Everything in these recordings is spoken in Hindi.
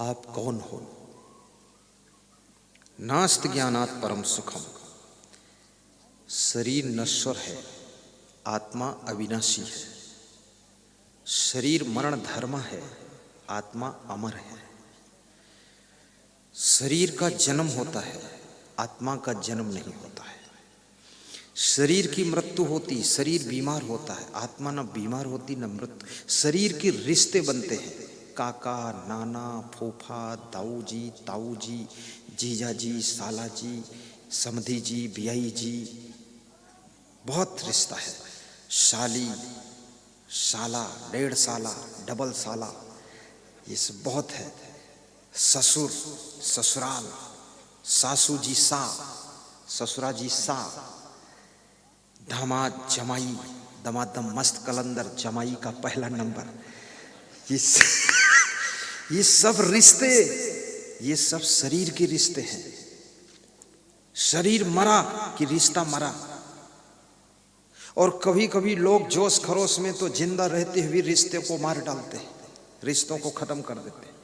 आप कौन हो? नास्त ज्ञानात् परम सुखम। शरीर नश्वर है, आत्मा अविनाशी है। शरीर मरण धर्म है, आत्मा अमर है। शरीर का जन्म होता है, आत्मा का जन्म नहीं होता है। शरीर की मृत्यु होती, शरीर बीमार होता है, आत्मा न बीमार होती न मृत्यु। शरीर के रिश्ते बनते हैं, काका, नाना, फूफा, दाऊ जी, ताऊ जी, जीजा जी, साला जी, समधी जी, बियाई जी, बहुत रिश्ता है। शाली, साला, डेढ़ साला, डबल साला, ये सब बहुत है। ससुर, ससुराल, सासू जी सा, ससुरा जी सा, दामाद, जमाई, दमादम मस्त कलंदर, जमाई का पहला नंबर, ये सब रिश्ते, ये सब शरीर के रिश्ते हैं। शरीर मरा कि रिश्ता मरा। और कभी कभी लोग जोश खरोश में तो जिंदा रहते हुए रिश्ते को मार डालते हैं, रिश्तों को खत्म कर देते हैं।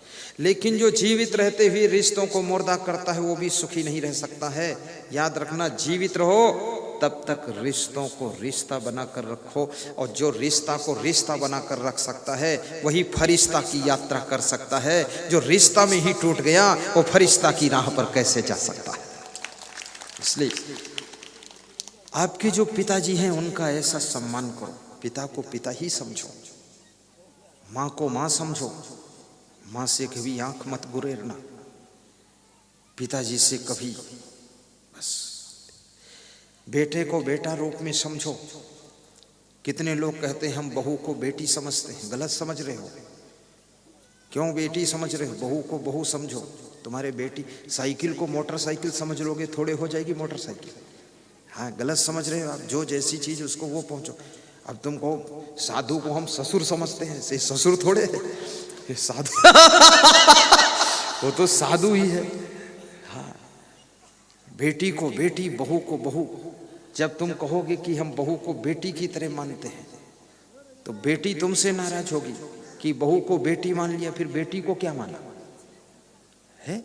लेकिन जो जीवित रहते हुए रिश्तों को मुर्दा करता है वो भी सुखी नहीं रह सकता है। याद रखना, जीवित रहो तब तक रिश्तों को रिश्ता बनाकर रखो, और जो रिश्ता को रिश्ता बनाकर रख सकता है वही फरिश्ता की यात्रा कर सकता है। जो रिश्ता में ही टूट गया वो फरिश्ता की राह पर कैसे जा सकता है। इसलिए आपके जो पिताजी हैं उनका ऐसा सम्मान करो। पिता को पिता ही समझो, माँ को माँ समझो। माँ से कभी आंख मत गुरेरना, पिताजी से कभी बस। बेटे को बेटा रूप में समझो। कितने लोग कहते हैं हम बहू को बेटी समझते हैं, गलत समझ रहे हो। क्यों बेटी समझ रहे हो? बहू को बहू समझो। तुम्हारे बेटी, साइकिल को मोटरसाइकिल समझ लोगे थोड़े हो जाएगी मोटरसाइकिल। हाँ, गलत समझ रहे हो आप। जो जैसी चीज उसको वो पहुंचो। अब तुम कहो साधु को हम ससुर समझते हैं, से ससुर थोड़े है साधु वो तो साधु ही है। हाँ, बेटी को बेटी, बहू को बहू। जब तुम कहोगे कि हम बहू को बेटी की तरह मानते हैं तो बेटी तुमसे नाराज होगी कि बहू को बेटी मान लिया, फिर बेटी को क्या माना है?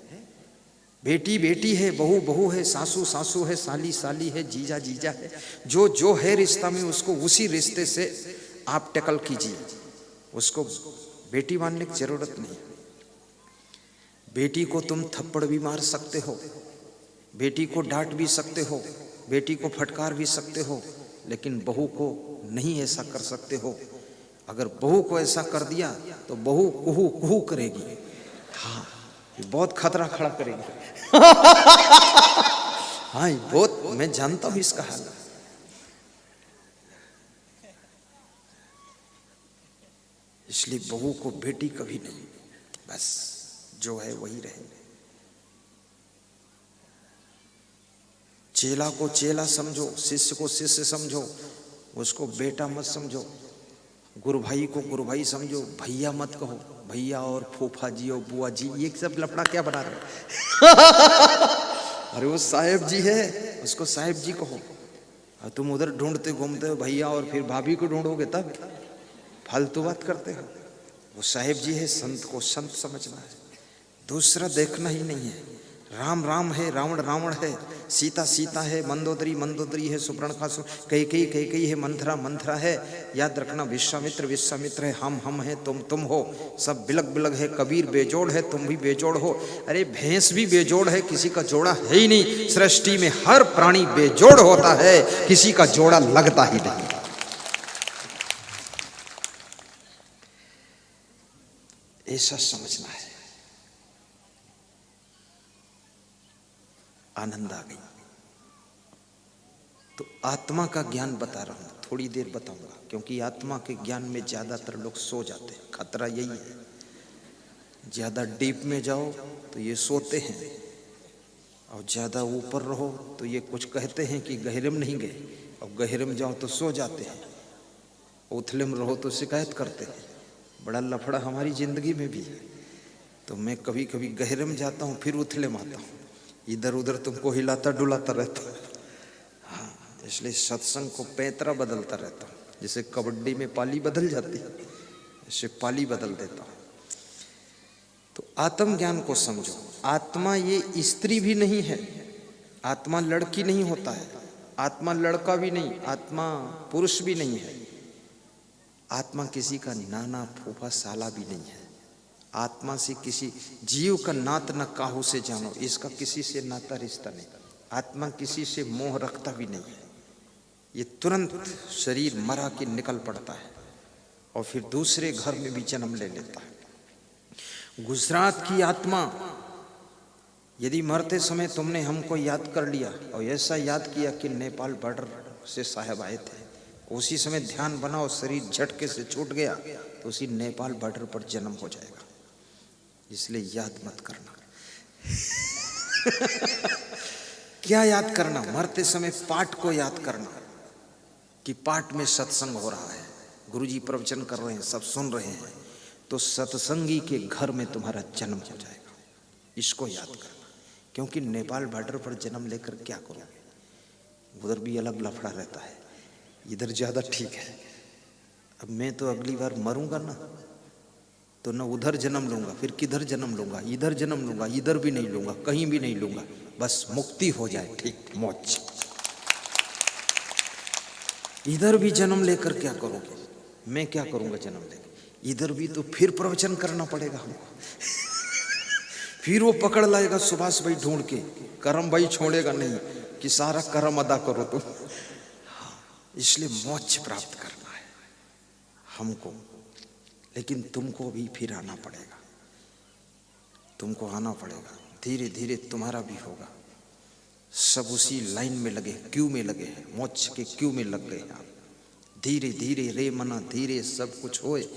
बेटी बेटी है, बहू बहू है, सासू सासू है, साली साली है, जीजा जीजा है। जो जो है रिश्ता में उसको उसी रिश्ते से आप टैकल कीजिए। उसको बेटी मानने की जरूरत नहीं। बेटी को तुम थप्पड़ भी मार सकते हो, बेटी को डांट भी सकते हो, बेटी को फटकार भी सकते हो, लेकिन बहू को नहीं ऐसा कर सकते हो। अगर बहू को ऐसा कर दिया तो बहू कुहू कुहू करेगी। हाँ, ये बहुत खतरा खड़ा करेगी। हाँ, बहुत, मैं जानता हूं इसका हाल। इसलिए बहू को बेटी कभी नहीं, बस जो है वही रहे। चेला को चेला समझो, शिष्य को शिष्य समझो, उसको बेटा मत समझो। गुरु भाई को गुरु भाई समझो, भैया मत कहो। भैया और फूफा जी और बुआ जी, ये सब लफड़ा क्या बना रहे? अरे वो साहेब जी है, उसको साहेब जी कहो। और तुम उधर ढूंढते घूमते हो भैया, और फिर भाभी को ढूंढोगे तब फालतू बात करते हो। वो साहेब जी है, संत को संत समझना है, दूसरा देखना ही नहीं है। राम राम है, रावण रावण है, सीता सीता है, मंदोदरी मंदोदरी है, सुपर्णखा कैकेयी कैकेयी है, मंथरा मंथरा है। याद रखना, विश्वामित्र विश्वामित्र है, हम है, तुम हो। सब बिलग बिलग है, कबीर बेजोड़ है, तुम भी बेजोड़ हो। अरे भैंस भी बेजोड़ है, किसी का जोड़ा है ही नहीं। सृष्टि में हर प्राणी बेजोड़ होता है, किसी का जोड़ा लगता ही नहीं। ऐसा समझना है। आनंद आ गई। तो आत्मा का ज्ञान बता रहा हूं, थोड़ी देर बताऊंगा, क्योंकि आत्मा के ज्ञान में ज्यादातर लोग सो जाते हैं। खतरा यही है, ज्यादा डीप में जाओ तो ये सोते हैं, और ज्यादा ऊपर रहो तो ये कुछ कहते हैं कि गहरे में नहीं गए, और गहरे में जाओ तो सो जाते हैं, उथले में रहो तो शिकायत करते हैं। बड़ा लफड़ा हमारी जिंदगी में भी है। तो मैं कभी कभी गहरे में जाता हूँ, फिर उथले में आता हूँ, इधर उधर तुमको हिलाता डुलाता रहता है। हाँ, इसलिए सत्संग को पैतरा बदलता रहता हूँ। जैसे कबड्डी में पाली बदल जाती है, ऐसे पाली बदल देता हूँ। तो तो आत्मज्ञान को समझो। आत्मा ये स्त्री भी नहीं है, आत्मा लड़की नहीं होता है, आत्मा लड़का भी नहीं, आत्मा पुरुष भी नहीं है, आत्मा किसी का नाना फूफा साला भी नहीं है। आत्मा से किसी जीव का नात न काहू से जानो, इसका किसी से नाता रिश्ता नहीं। आत्मा किसी से मोह रखता भी नहीं है। ये तुरंत शरीर मरा के निकल पड़ता है और फिर दूसरे घर में भी जन्म ले लेता है। गुजरात की आत्मा, यदि मरते समय तुमने हमको याद कर लिया और ऐसा याद किया कि नेपाल बॉर्डर से साहब आए थे, उसी समय ध्यान बना और शरीर झटके से छूट गया, तो उसी नेपाल बॉर्डर पर जन्म हो जाएगा। इसलिए याद मत करना। क्या याद करना? मरते समय पाठ को याद करना कि पाठ में सत्संग हो रहा है, गुरुजी प्रवचन कर रहे हैं, सब सुन रहे हैं, तो सत्संगी के घर में तुम्हारा जन्म हो जाएगा। इसको याद करना, क्योंकि नेपाल बॉर्डर पर जन्म लेकर क्या करोगे? उधर भी अलग लफड़ा रहता है, इधर ज़्यादा ठीक है। अब मैं तो अगली बार मरूंगा ना, तो न उधर जन्म लूंगा, फिर किधर जन्म लूंगा? इधर जन्म लूंगा, इधर भी नहीं लूंगा, कहीं भी नहीं लूंगा, बस मुक्ति हो जाए, ठीक, मौज। इधर भी जन्म लेकर क्या करोगे? मैं क्या करूंगा जन्म लेकर? इधर भी तो फिर प्रवचन करना पड़ेगा हमको। फिर वो पकड़ लाएगा सुभाष भाई ढूंढ के, करम भाई छोड़ेगा नहीं कि सारा कर्म अदा करो तुम। इसलिए मोक्ष प्राप्त करना है हमको, लेकिन तुमको भी फिर आना पड़ेगा, तुमको आना पड़ेगा। धीरे धीरे तुम्हारा भी होगा। सब उसी लाइन में लगे, क्यू में लगे हैं, मोक्ष के क्यू में लग गए आप। धीरे धीरे रे मना धीरे सब कुछ होए,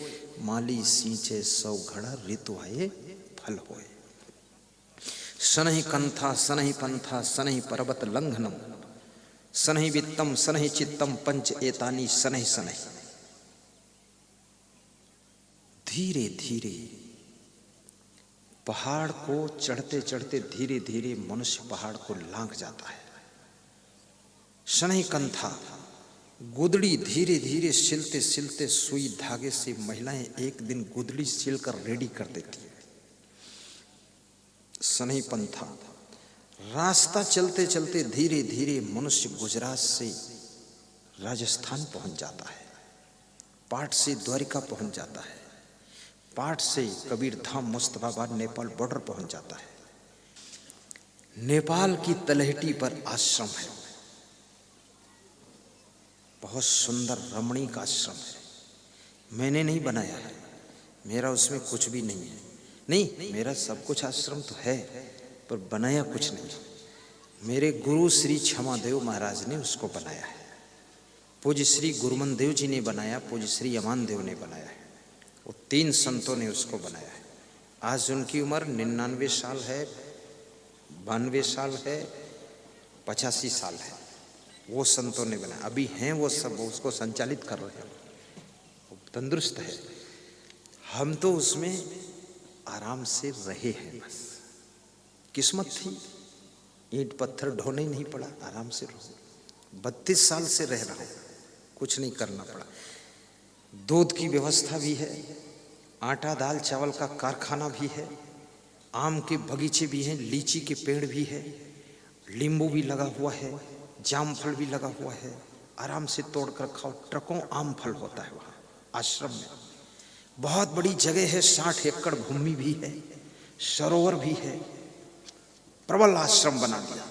माली सींचे सौ घड़ा ऋतु आए फल होए। सनहि कंथा सनहि पंथा सनहि पर्वत लंघनम सनहि वित्तम सनहि चित्तम पंच एतानी सनहि सनहि। धीरे धीरे पहाड़ को चढ़ते चढ़ते धीरे धीरे मनुष्य पहाड़ को लांघ जाता है। शनहि कंथा, गुदड़ी धीरे धीरे सिलते सिलते सुई धागे से महिलाएं एक दिन गुदड़ी सिलकर रेडी कर देती है। शनहि पंथा, रास्ता चलते चलते धीरे धीरे मनुष्य गुजरात से राजस्थान पहुंच जाता है, पाट से द्वारिका पहुंच जाता है, पाट से कबीर धाम मुस्तफाबाद नेपाल बॉर्डर पहुंच जाता है। नेपाल की तलहटी पर आश्रम है, बहुत सुंदर रमणीक आश्रम है। मैंने नहीं बनाया है, मेरा उसमें कुछ भी नहीं है। नहीं, मेरा सब कुछ आश्रम तो है, पर बनाया कुछ नहीं। मेरे गुरु श्री क्षमादेव महाराज ने उसको बनाया है, पूज्य श्री गुरुमन देव जी ने बनाया, पूज्य श्री अमान देव ने बनाया है, वो 3 संतों ने उसको बनाया है। आज उनकी उम्र 99 साल है, 92 साल है, 85 साल है। वो संतों ने बनाया, अभी हैं वो सब, वो उसको संचालित कर रहे हैं, वो तंदुरुस्त है। हम तो उसमें आराम से रहे हैं, बस किस्मत थी, ईंट पत्थर ढोने ही नहीं पड़ा, आराम से रहो। 32 साल से रह रहा हूँ, कुछ नहीं करना पड़ा। दूध की व्यवस्था भी है, आटा दाल चावल का कारखाना भी है, आम के बगीचे भी हैं, लीची के पेड़ भी है, नींबू भी लगा हुआ है, जामफल भी लगा हुआ है, आराम से तोड़ कर खाओ। ट्रकों आम फल होता है वहाँ आश्रम में। बहुत बड़ी जगह है, 60 एकड़ भूमि भी है, सरोवर भी है, प्रबल आश्रम बना दिया।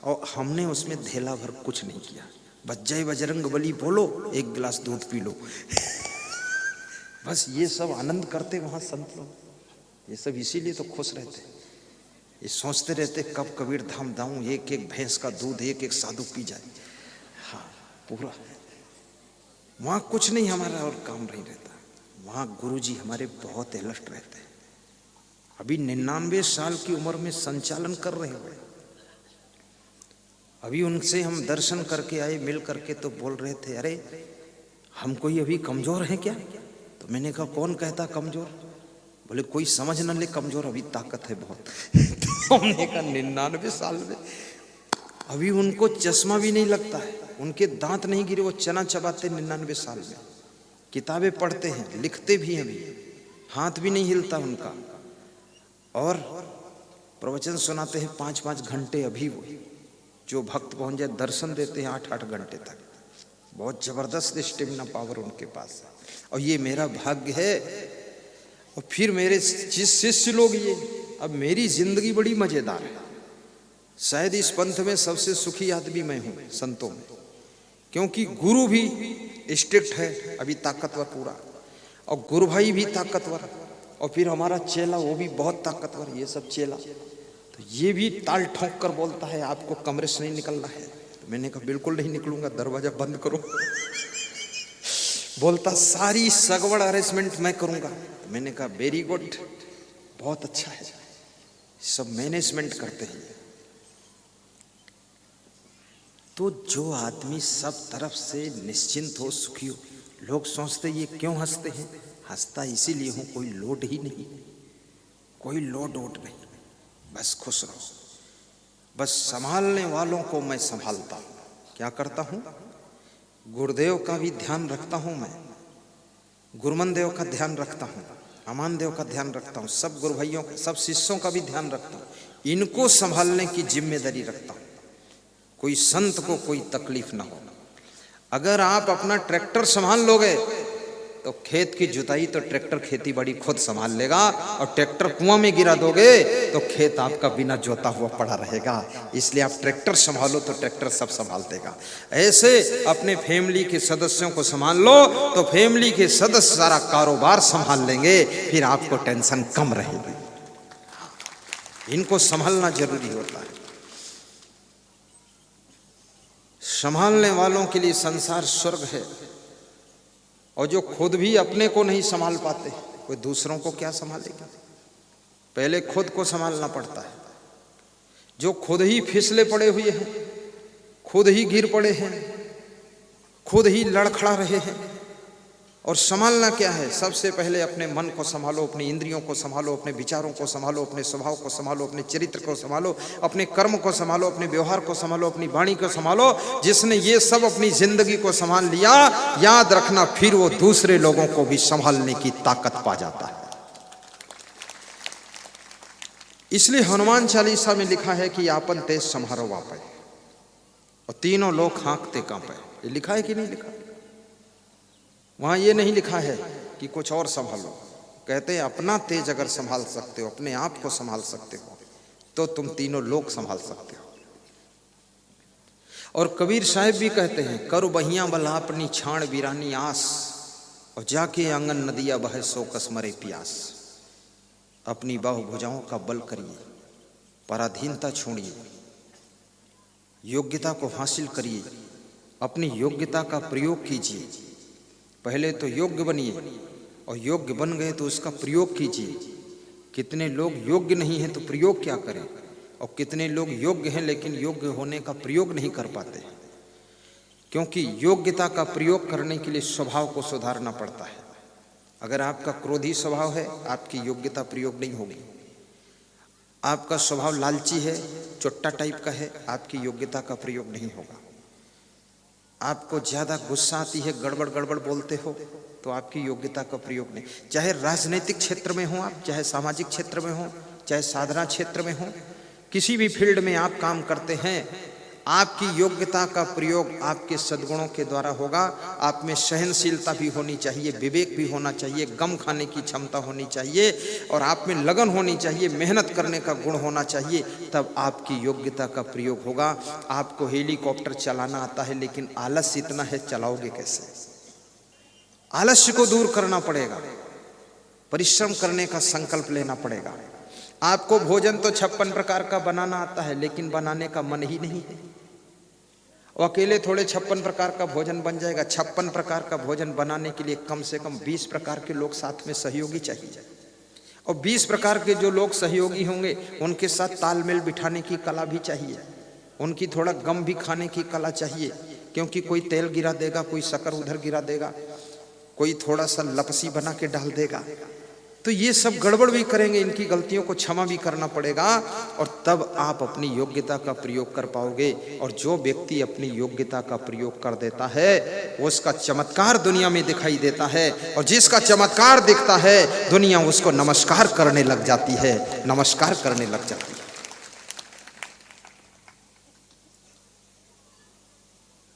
और हमने उसमें धेला भर कुछ नहीं किया, बस जय बजरंग बली बोलो, एक गिलास दूध पी लो। बस ये सब आनंद करते वहाँ संत लोग, ये सब इसीलिए तो खुश रहते, ये सोचते रहते कब कबीर धाम जाऊं, एक एक भैंस का दूध एक एक साधु पी जाए। हाँ, पूरा वहाँ कुछ नहीं हमारा और काम नहीं रहता। वहाँ गुरुजी हमारे बहुत अलर्ट रहते हैं। अभी 99 साल की उम्र में संचालन कर रहे हैं। अभी उनसे हम दर्शन करके आए, मिल करके तो बोल रहे थे, अरे हम कोई अभी कमजोर हैं क्या? तो मैंने कहा कौन कहता कमजोर? बोले कोई समझ न ले कमजोर, अभी ताकत है बहुत। तो हमने कहा 99 साल में अभी उनको चश्मा भी नहीं लगता है, उनके दांत नहीं गिरे, वो चना चबाते 99 साल में, किताबें पढ़ते हैं, लिखते भी हैं, अभी हाथ भी नहीं हिलता उनका। और प्रवचन सुनाते हैं 5-5 घंटे। अभी वो जो भक्त पहुंच जाए दर्शन देते हैं 8-8 घंटे तक। बहुत जबरदस्त स्टेमिना पावर उनके पास है। और ये मेरा भाग्य है। और फिर मेरे जिस शिष्य लोग ये, अब मेरी जिंदगी बड़ी मजेदार है। शायद इस पंथ में सबसे सुखी आदमी मैं हूं संतों में, क्योंकि गुरु भी स्ट्रिक्ट है अभी ताकतवर पूरा, और गुरु भाई भी ताकतवर, और फिर हमारा चेला वो भी बहुत ताकतवर। ये सब चेला तो ये भी ताल ठोक कर बोलता है आपको कमरे से नहीं निकलना है। तो मैंने कहा बिल्कुल नहीं निकलूंगा, दरवाजा बंद करो। बोलता सारी सगवड़ अरेंजमेंट मैं करूंगा। तो मैंने कहा वेरी गुड, बहुत अच्छा है, सब मैनेजमेंट करते हैं। तो जो आदमी सब तरफ से निश्चिंत हो, सुखी हो, लोग सोचते ये क्यों हंसते हैं? हंसता इसीलिए हूं, कोई लोड ही नहीं, कोई लोड वोट नहीं, बस खुश रहो। बस संभालने वालों को मैं संभालता हूं। क्या करता हूं? गुरुदेव का भी ध्यान रखता हूं मैं, गुरुमन देव का ध्यान रखता हूं, अमान देव का ध्यान रखता हूं, सब गुरु भाइयों का, सब शिष्यों का भी ध्यान रखता हूं। इनको संभालने की जिम्मेदारी रखता हूं। कोई संत को कोई तकलीफ ना हो। अगर आप अपना ट्रैक्टर संभाल लोगे तो खेत की जुताई तो ट्रैक्टर खेती बाड़ी खुद संभाल लेगा, और ट्रैक्टर कुआं में गिरा दोगे तो खेत आपका बिना जोता हुआ पड़ा रहेगा। इसलिए आप ट्रैक्टर संभालो तो ट्रैक्टर सब संभाल देगा। ऐसे अपने फैमिली के सदस्यों को संभाल लो तो फैमिली के सदस्य सारा कारोबार संभाल लेंगे, फिर आपको टेंशन कम रहेगी। इनको संभालना जरूरी होता है। संभालने वालों के लिए संसार स्वर्ग है। और जो खुद भी अपने को नहीं संभाल पाते, कोई दूसरों को क्या संभालेगा? पहले खुद को संभालना पड़ता है। जो खुद ही फिसले पड़े हुए हैं, खुद ही गिर पड़े हैं, खुद ही लड़खड़ा रहे हैं, और संभालना क्या है? सबसे पहले अपने मन को संभालो, अपनी इंद्रियों को संभालो, अपने विचारों को संभालो, अपने स्वभाव को संभालो, अपने चरित्र को संभालो, अपने कर्म को संभालो, अपने व्यवहार को संभालो, अपनी वाणी को संभालो। जिसने ये सब अपनी जिंदगी को संभाल लिया, याद रखना फिर वो दूसरे लोगों को भी संभालने की ताकत पा जाता है। इसलिए हनुमान चालीसा में लिखा है कि आपन तेज संहारो वापे, और तीनों लोग हाँकते कांपे। ये लिखा है कि नहीं लिखा? वहां ये नहीं लिखा है कि कुछ और संभालो। कहते हैं अपना तेज अगर संभाल सकते हो, अपने आप को संभाल सकते हो, तो तुम तीनों लोग संभाल सकते हो। और कबीर साहब भी कहते हैं, करो बहिया बला अपनी छाण वीरानी आस, और जाके आंगन नदिया बहे सो कस मरे प्यास। अपनी बाहु भुजाओं का बल करिए, पराधीनता छोड़िए, योग्यता को हासिल करिए, अपनी योग्यता का प्रयोग कीजिए। पहले तो योग्य बनिए, और योग्य बन गए तो उसका प्रयोग कीजिए। कितने लोग योग्य नहीं हैं तो प्रयोग क्या करें, और कितने लोग योग्य हैं लेकिन योग्य होने का प्रयोग नहीं कर पाते। क्योंकि योग्यता का प्रयोग करने के लिए स्वभाव को सुधारना पड़ता है। अगर आपका क्रोधी स्वभाव है, आपकी योग्यता प्रयोग नहीं होगी। आपका स्वभाव लालची है, चुट्टा टाइप का है, आपकी योग्यता का प्रयोग नहीं होगा। आपको ज्यादा गुस्सा आती है, गड़बड़ गड़बड़ बोलते हो, तो आपकी योग्यता का प्रयोग नहीं। चाहे राजनीतिक क्षेत्र में हो आप, चाहे सामाजिक क्षेत्र में हो, चाहे साधना क्षेत्र में हो, किसी भी फील्ड में आप काम करते हैं, आपकी योग्यता का प्रयोग आपके सद्गुणों के द्वारा होगा। आप में सहनशीलता भी होनी चाहिए, विवेक भी होना चाहिए, गम खाने की क्षमता होनी चाहिए, और आप में लगन होनी चाहिए, मेहनत करने का गुण होना चाहिए। तब आपकी योग्यता का प्रयोग होगा। आपको हेलीकॉप्टर चलाना आता है, लेकिन आलस्य इतना है, चलाओगे कैसे? आलस्य को दूर करना पड़ेगा, परिश्रम करने का संकल्प लेना पड़ेगा। आपको भोजन तो 56 प्रकार का बनाना आता है, लेकिन बनाने का मन ही नहीं है। और अकेले थोड़े 56 प्रकार का भोजन बन जाएगा। 56 प्रकार का भोजन बनाने के लिए कम से कम 20 प्रकार के लोग साथ में सहयोगी चाहिए, और 20 प्रकार के जो लोग सहयोगी होंगे उनके साथ तालमेल बिठाने की कला भी चाहिए, उनकी थोड़ा गम भी खाने की कला चाहिए। क्योंकि कोई तेल गिरा देगा, कोई शक्कर उधर गिरा देगा, कोई थोड़ा सा लपसी बना के डाल देगा, तो ये सब गड़बड़ भी करेंगे, इनकी गलतियों को क्षमा भी करना पड़ेगा, और तब आप अपनी योग्यता का प्रयोग कर पाओगे। और जो व्यक्ति अपनी योग्यता का प्रयोग कर देता है वो उसका चमत्कार दुनिया में दिखाई देता है, और जिसका चमत्कार दिखता है दुनिया उसको नमस्कार करने लग जाती है, नमस्कार करने लग जाती है।